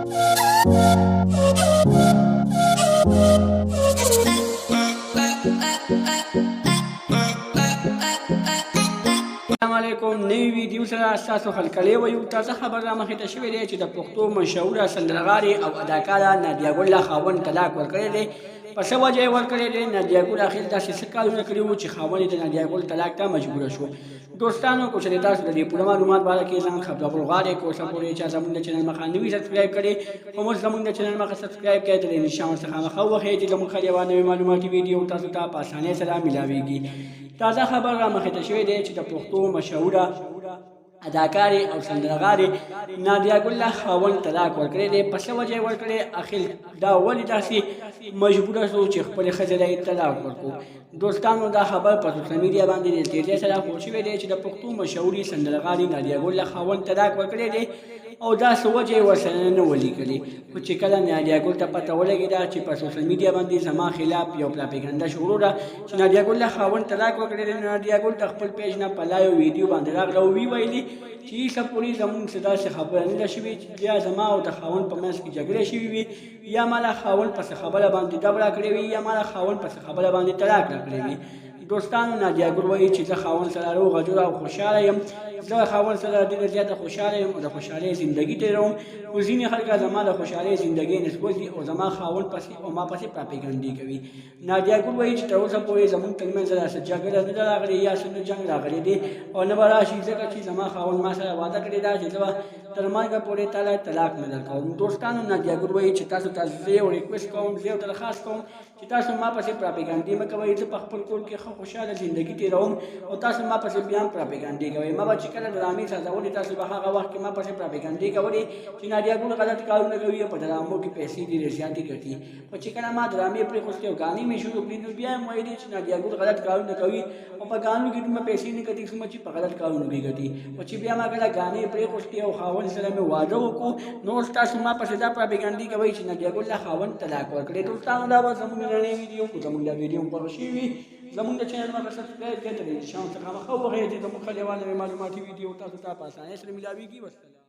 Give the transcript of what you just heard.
السلام علیکم. نوی ویډیو سره ستاسو خلکړې وایو. تازه خبر رامخې ته شوې دی چې د پښتو مشهوره سندرغاړې او اداکاره نادیه ګل خاوند طلاق ورکړی دی. په څه وجه یې ورکړی دی؟ نادیه ګل اخر داسې څه کارونه کړي وو چې خاوند یې د نادیه ګل طلاق ته مجبوره شو. دوستانو که چېرې تاسو د دې پوره معلومات باره کې ځان خبرول غواړئ که اوسه پورې چا زموږ د چینل مخه نه وي سبسکرایب کړی، اوس زموږ د چینل مخه سبسکرایب کړئ، د دې نشان ورڅخه مخه ووهئ چې زموږ هر یوه نوې معلوماتي ویډیو تاسو ته په اسانۍ سره میلاویږي. تازه خبر رامخې ته شوی دی چې د پښتو مشهوره اداکارې او سندرغاړې نادیه ګل خاوند طلاق ورکړی دی. په څه وجه یې ورکړی؟ اخر دا ولې داسې مجبوره شو چې خپلې ښځې ته یې طلاق ورکړو؟ دوستانو دا خبر په سوشل میډیا باندې د تیزۍ سره خپور شوی دی چې د پښتو مشهورې سندرغاړې نادیه ګل خاوند طلاق ورکړی دی او دا څه وجه یې ورسره نه ولیکلې. خو چې کله نادیه ګل ته پته ولګېده چې په سوشل میډیا باندې زما خلاف یو پراپیګنډه شروع ده چې نادیه ګل خاوند طلاق ورکړی دی، نادیه ګل د خپل پیج نه په لایو ویډیو باندې راغله او وی ویلي چې هېڅه پورې زموږ څه داسې خبره نه ده شوې چې بیا زما او د خاوند په منځ کې جګړې شوې وي، یا ما له خاوند پسې خبره باندې دب راکړې وي، یا ما له خاوند پسې خبره باندې طلاق راکړې وي. دوستانو نادیه ګل وایي چې زه خاوند سره روغه جوړه او خوشحاله یم، زه خاوند سره ډېره زیاته خوشحاله یم او د خوشحالۍ زندګي تېروم. خو ځینې خلک زما د خوشحالۍ زندګۍ نه سوځي او زما خاوند پسې او ما پسې پراپیګنډې کوي. نادیه ګل وایي چې تر اوسه پورې زموږ ترمنځ داسې جګړه نه ده راغلې یا څه نه جنګ راغلی دی او نه به راشي، ځکه چې زما خاوند ما سره وعده کړې ده چې زه به تر مرګه پورې تاله طلاق نه درکوم. دوستانو نادیه ګل وایي چې تاسو ته زه یو ریکویسټ کوم، زه یو درخواست کوم چې تاسو ما پسې پراپیګنډې مه کوئ. زه په خپل کور کې ښه خوشحاله زندګي تېروم او تاسو ما پسې بیا هم پراپیګنډې کوئ. ما به چې کله ډرامې سازولې تاسو به هغه وخت کې ما پسې پراپیګنډې کولې چې نادیه ګل غلط کارونه کوي او په ډرامو کې پیسې ډېرې زیاتې ګټي. خو چې کله ما ډرامې پرېښوستې او ګانې مې شروع کړې نو بیا یې ویلې چې نادیه ګل غلط کارونه کوي او په ګانو کې دومره پیسې نه ګټي څومره چې په غلط کارونو کې ګټي. خو چې بیا ما کله ګانې پرېښوستې او خاوند سره مې واده وکړو نو اوس تاسو ما پسې دا پراپیګنډې کوئ چې نادیه ګل خاوند طلاق ورکړی. دوستانو دا به زموږ نننۍ ویډیو که زموږ دا ویډیو خوښه شوې وي زموږ د چینل مخه سبسکرایب کړئ، د دې نشان څخه مخه ووهئ چې زموږ هر یوه نوې معلوماتي ویډیو تاسو ته په اسانۍ سره میلاویږي. والسلام.